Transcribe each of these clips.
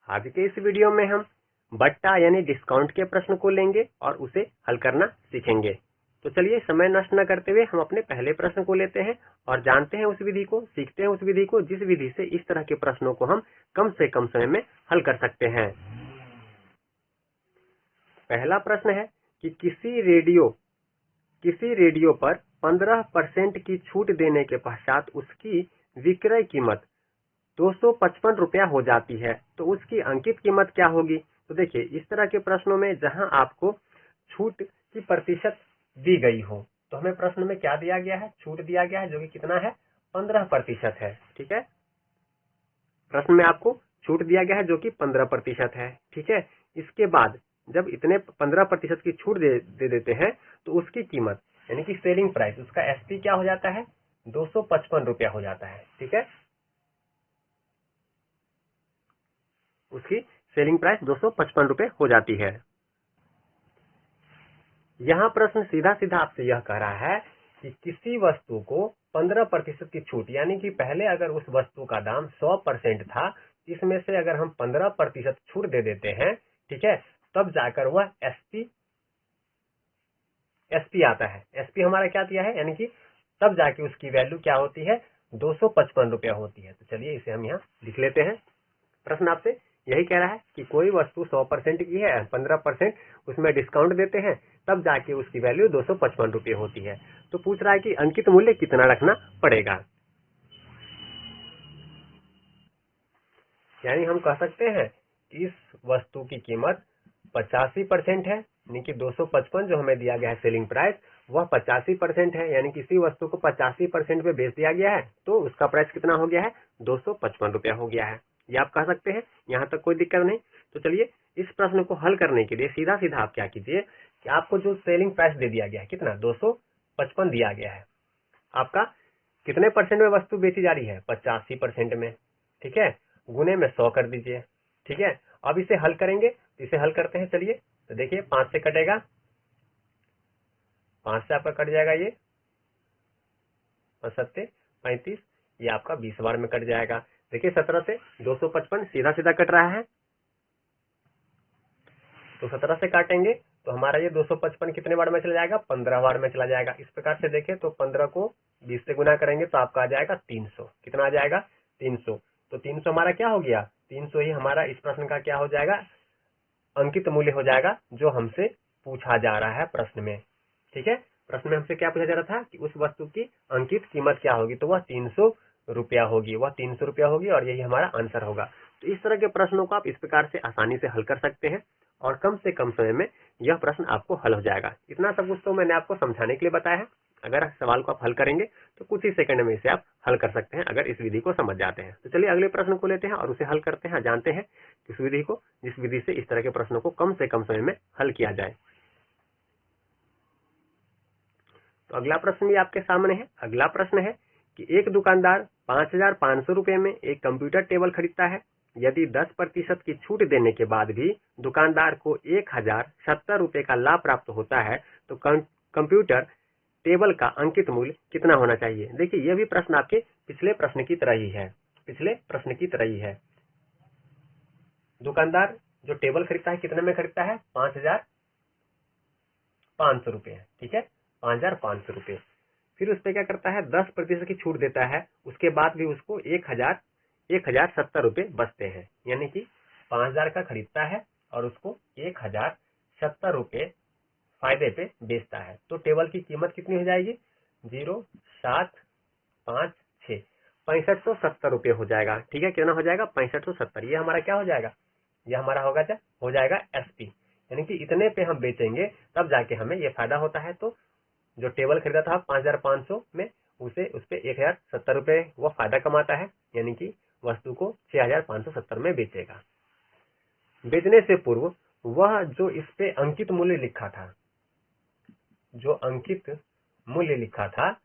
आज के इस वीडियो में हम बट्टा यानी डिस्काउंट के प्रश्न को लेंगे और उसे हल करना सीखेंगे। तो चलिए समय नष्ट न करते हुए हम अपने पहले प्रश्न को लेते हैं और जानते हैं उस विधि को, सीखते हैं उस विधि को जिस विधि से इस तरह के प्रश्नों को हम कम से कम समय में हल कर सकते हैं। पहला प्रश्न है कि किसी रेडियो पर 15% की छूट देने के पश्चात उसकी विक्रय कीमत 255 रुपया हो जाती है, तो उसकी अंकित कीमत क्या होगी। तो देखिए, इस तरह के प्रश्नों में जहां आपको छूट की प्रतिशत दी गई हो, तो हमें प्रश्न में क्या दिया गया है, छूट दिया गया है जो कि कितना है, 15% है। ठीक है, प्रश्न में आपको छूट दिया गया है जो कि 15% है। ठीक है, इसके बाद जब इतने 15% की छूट दे देते हैं तो उसकी कीमत यानी कि सेलिंग प्राइस, उसका एसपी क्या हो जाता है, 255 रुपया हो जाता है। ठीक है, उसकी सेलिंग प्राइस 255 रुपए हो जाती है। यहां प्रश्न सीधा सीधा आपसे यह कह रहा है कि किसी वस्तु को 15% की छूट, यानी कि पहले अगर उस वस्तु का दाम 100% था, इसमें से अगर हम 15% छूट दे देते हैं, ठीक है, तब जाकर वह एसपी आता है। एसपी हमारा क्या दिया है, यानी कि तब जाके उसकी वैल्यू क्या होती है, 255 रुपया होती है। तो चलिए इसे हम यहाँ लिख लेते हैं। प्रश्न आपसे यही कह रहा है कि कोई वस्तु 100% की है, 15% उसमें डिस्काउंट देते हैं, तब जाके उसकी वैल्यू 255 रुपये होती है। तो पूछ रहा है कि अंकित मूल्य कितना रखना पड़ेगा। यानी हम कह सकते हैं इस वस्तु की कीमत 85% है, यानी कि 255 जो हमें दिया गया है सेलिंग प्राइस, वह 85% है, यानी किसी वस्तु को 85% पे बेच दिया गया है, तो उसका प्राइस कितना हो गया है, 255 रुपया हो गया है। ये आप कह सकते हैं, यहाँ तक कोई दिक्कत नहीं। तो चलिए इस प्रश्न को हल करने के लिए सीधा सीधा आप क्या कीजिए कि आपको जो सेलिंग प्राइस दे दिया गया है, कितना, 255 दिया गया है, आपका कितने परसेंट में वस्तु बेची जा रही है, 85% में। ठीक है, गुने में 100 कर दीजिए। ठीक है, अब इसे हल करेंगे, इसे हल करते हैं। चलिए, तो देखिए 5 से कटेगा, 5 से आपका कट जाएगा ये 7 35, ये आपका 20 बार में कट जाएगा। देखिए 17 से 255 सीधा सीधा कट रहा है, तो 17 से काटेंगे तो हमारा ये 255 कितने बार में चला जाएगा, 15 बार में चला जाएगा। इस प्रकार से देखें तो 15 को 20 से गुना करेंगे तो आपका आ जाएगा 300। कितना आ जाएगा, 300। तो 300 हमारा क्या हो गया, 300 ही हमारा इस प्रश्न का क्या हो जाएगा, अंकित मूल्य हो जाएगा, जो हमसे पूछा जा रहा है प्रश्न में। ठीक है, प्रश्न में हमसे क्या पूछा जा रहा था कि उस वस्तु की अंकित कीमत क्या होगी, तो वह 300 रुपया होगी, वह 300 रुपया होगी और यही हमारा आंसर होगा। तो इस तरह के प्रश्नों को आप इस प्रकार से आसानी से हल कर सकते हैं और कम से कम समय में यह प्रश्न आपको हल हो जाएगा। इतना सब कुछ तो मैंने आपको समझाने के लिए बताया है। अगर सवाल को आप हल करेंगे तो कुछ ही सेकंड में इसे आप हल कर सकते हैं, अगर इस विधि को समझ जाते हैं। तो चलिए अगले प्रश्न को लेते हैं और उसे हल करते हैं, जानते हैं इस विधि को, जिस विधि से इस तरह के प्रश्नों को कम से कम समय में हल किया जाए। तो अगला प्रश्न भी आपके सामने है। अगला प्रश्न है कि एक दुकानदार 5,500 रुपए में एक कंप्यूटर टेबल खरीदता है। यदि 10% की छूट देने के बाद भी दुकानदार को 1,070 रुपए का लाभ प्राप्त होता है, तो कंप्यूटर टेबल का अंकित मूल्य कितना होना चाहिए। देखिए, यह भी प्रश्न आपके पिछले प्रश्न की तरह ही है। दुकानदार जो टेबल खरीदता है कितने में खरीदता है, 5,500 रुपए। ठीक है, 5,500 रुपए। फिर उस पर क्या करता है, 10% की छूट देता है, उसके बाद भी उसको 1,070 रुपए बचते हैं, यानी कि 5,000 का खरीदता है और उसको 1,070 रुपए फायदे पे बेचता है। तो टेबल की कीमत कितनी हो जाएगी, 0,756 6570 रुपए हो जाएगा। ठीक है, कितना हो जाएगा, 6570। ये हमारा क्या हो जाएगा, ये हमारा हो जाएगा एसपी, यानी कि इतने पे हम बेचेंगे तब जाके हमें ये फायदा होता है। तो जो टेबल खरीदा था 5,500 में, उसे उस पे 1,070 रुपए वो फायदा कमाता है, यानी कि वस्तु को 6,570 में बेचेगा। बेचने से पूर्व वह जो इस पे अंकित मूल्य लिखा था,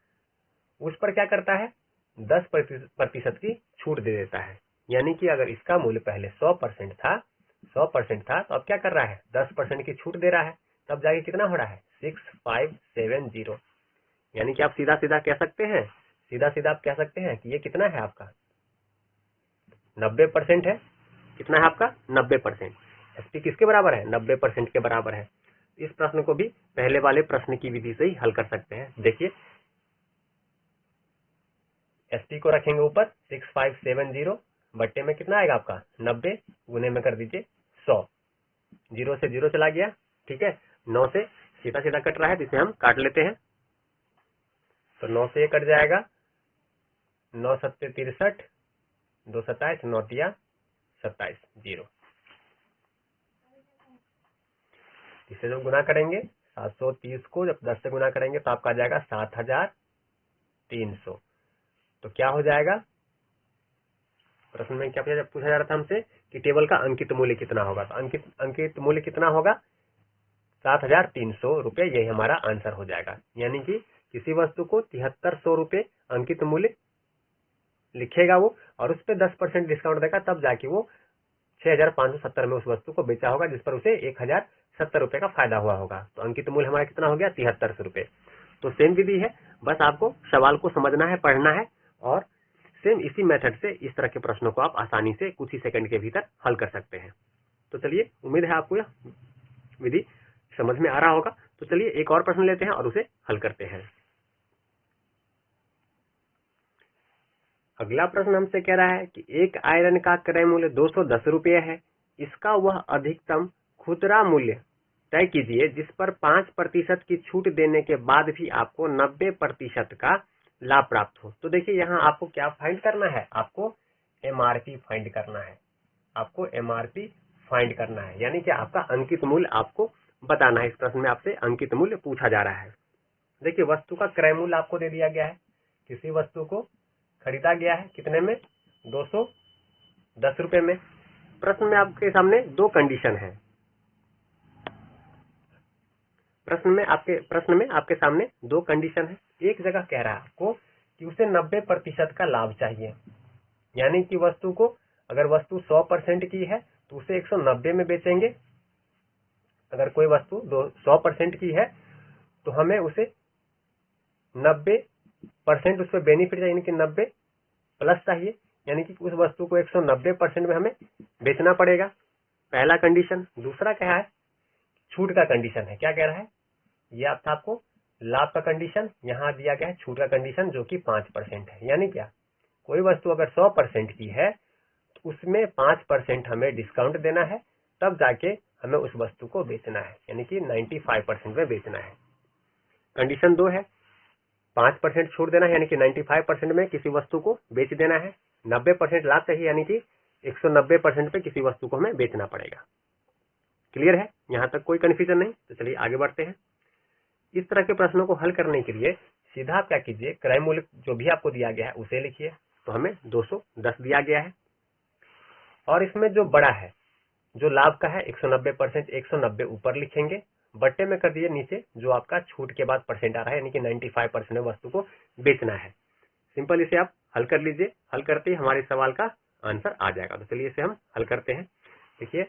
उस पर क्या करता है, 10% की छूट दे देता है। यानी कि अगर इसका मूल्य पहले 100% था, तो अब क्या कर रहा है, 10% की छूट दे रहा है, तब जाके कितना हो रहा है, 6570। यानी कि आप सीधा सीधा कह सकते हैं कि ये कितना है आपका, 90% है। कितना है आपका 90%। एसपी किसके बराबर है 90% के बराबर है। इस प्रश्न को भी पहले वाले प्रश्न की विधि से ही हल कर सकते हैं। देखिए एसपी को रखेंगे ऊपर 6570 बट्टे में कितना आएगा आपका 90 गुने में कर दीजिए 100, 0 से 0 चला गया, ठीक है। 9 से सीधा सीधा कट रहा है जिसे हम काट लेते हैं, तो 9 से ये कट जाएगा, 9 सत्ते 63, 2 27, 9 तिया 27, 0। इसे जब गुना करेंगे 730 को जब 10 से गुना करेंगे तो आपका आ जाएगा 7300। तो क्या हो जाएगा, प्रश्न में क्या पूछा जा रहा था हमसे कि टेबल का अंकित मूल्य कितना होगा, तो अंकित मूल्य कितना होगा 7300 रुपये, यही हमारा आंसर हो जाएगा। यानी कि किसी वस्तु को 7300 रुपये अंकित मूल्य लिखेगा वो, और उस पर 10% डिस्काउंट देगा, तब जाके वो 6570 में उस वस्तु को बेचा होगा, जिस पर उसे 1070 रुपये का फायदा हुआ होगा। तो अंकित मूल्य हमारा कितना हो गया 7300 रुपये। तो सेम विधि है, बस आपको सवाल को समझना है, पढ़ना है, और सेम इसी मेथड से इस तरह के प्रश्नों को आप आसानी से कुछ ही सेकंड के भीतर हल कर सकते हैं। तो चलिए, उम्मीद है आपको यह विधि समझ में आ रहा होगा। तो चलिए एक और प्रश्न लेते हैं और उसे हल करते हैं। अगला प्रश्न हमसे कह रहा है कि एक आयरन का क्रय मूल्य 210 रुपये है, इसका वह अधिकतम खुदरा मूल्य तय कीजिए जिस पर 5% की छूट देने के बाद भी आपको 90% का लाभ प्राप्त हो। तो देखिए यहाँ आपको क्या फाइंड करना है, आपको एमआरपी फाइंड करना है, आपको एमआरपी फाइंड करना है, यानी कि आपका अंकित मूल्य आपको बताना है। इस प्रश्न में आपसे अंकित मूल्य पूछा जा रहा है। देखिए वस्तु का क्रय मूल्य आपको दे दिया गया है, किसी वस्तु को खरीदा गया है कितने में 210 रुपए में। प्रश्न में आपके सामने दो कंडीशन है, प्रश्न में आपके सामने दो कंडीशन है। एक जगह कह रहा है आपको कि उसे 90% का लाभ चाहिए, यानी कि वस्तु को, अगर वस्तु 100% की है तो उसे 190 में बेचेंगे। अगर कोई वस्तु 100% की है तो हमें उसे 90% उस पर बेनिफिट चाहिए, यानी कि 90 प्लस चाहिए, यानी कि उस वस्तु को 190% में हमें बेचना पड़ेगा, पहला कंडीशन। दूसरा क्या है, छूट का कंडीशन है। क्या कह रहा है, ये आपको लाभ का कंडीशन, यहाँ दिया गया है छूट का कंडीशन जो कि 5% है। यानी क्या, कोई वस्तु अगर 100% की है तो उसमें 5% हमें डिस्काउंट देना है, तब जाके हमें उस वस्तु को बेचना है, यानी कि 95% में बेचना है। कंडीशन 2 है 5% छूट देना है, यानी कि 95% में किसी वस्तु को बेच देना है। 90% लाभ चाहिए, यानी कि 190% पे किसी वस्तु को हमें बेचना पड़ेगा। क्लियर है, यहाँ तक कोई कंफ्यूजन नहीं। तो चलिए आगे बढ़ते हैं। इस तरह के प्रश्नों को हल करने के लिए सीधा आप क्या कीजिए, क्रय मूल्य जो भी आपको दिया गया है उसे लिखिए। तो हमें 210 दिया गया है, और इसमें जो बड़ा है, जो लाभ का है 190%, 190 ऊपर लिखेंगे, बट्टे में कर दिए नीचे जो आपका छूट के बाद परसेंट आ रहा है, यानी कि 95% में वस्तु को बेचना है। सिंपल, इसे आप हल कर लीजिए। हल करते ही हमारे सवाल का आंसर आ जाएगा। तो चलिए इसे हम हल करते हैं। देखिए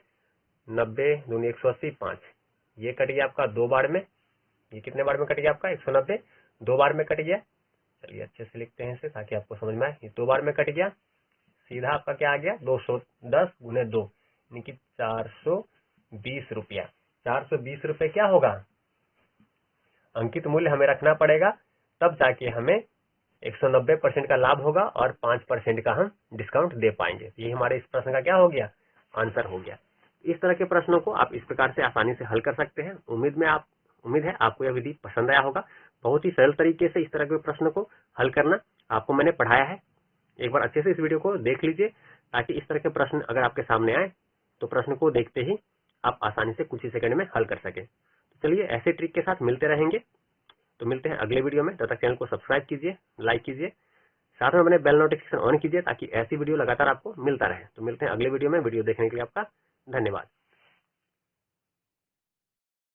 90 दूनी 180, 5, ये कट गया आपका 2 बार में। ये कितने बार में कट गया आपका 190, 2 बार में कट गया। चलिए अच्छे से लिखते हैं इसे ताकि आपको समझ में आए। ये 2 बार में कट गया, सीधा आपका क्या आ गया 210 गुने 2, यानी कि 420 रुपया। 420 रुपये क्या होगा, अंकित मूल्य हमें रखना पड़ेगा, तब जाके हमें 190% का लाभ होगा और 5% का हम डिस्काउंट दे पाएंगे। ये हमारे इस प्रश्न का क्या हो गया, आंसर हो गया। इस तरह के प्रश्नों को आप इस प्रकार से आसानी से हल कर सकते हैं। उम्मीद है आपको यह विधि पसंद आया होगा। बहुत ही सरल तरीके से इस तरह के प्रश्न को हल करना आपको मैंने पढ़ाया है। एक बार अच्छे से इस वीडियो को देख लीजिए, ताकि इस तरह के प्रश्न अगर आपके सामने आए तो प्रश्न को देखते ही आप आसानी से कुछ ही सेकंड में हल कर सके। तो चलिए ऐसे ट्रिक के साथ मिलते रहेंगे। तो मिलते हैं अगले वीडियो में। तब तक चैनल को सब्सक्राइब कीजिए, लाइक कीजिए, साथ में अपने बेल नोटिफिकेशन ऑन कीजिए ताकि ऐसी वीडियो लगातार आपको मिलता रहे। तो मिलते हैं अगले वीडियो में। वीडियो देखने के लिए आपका धन्यवाद।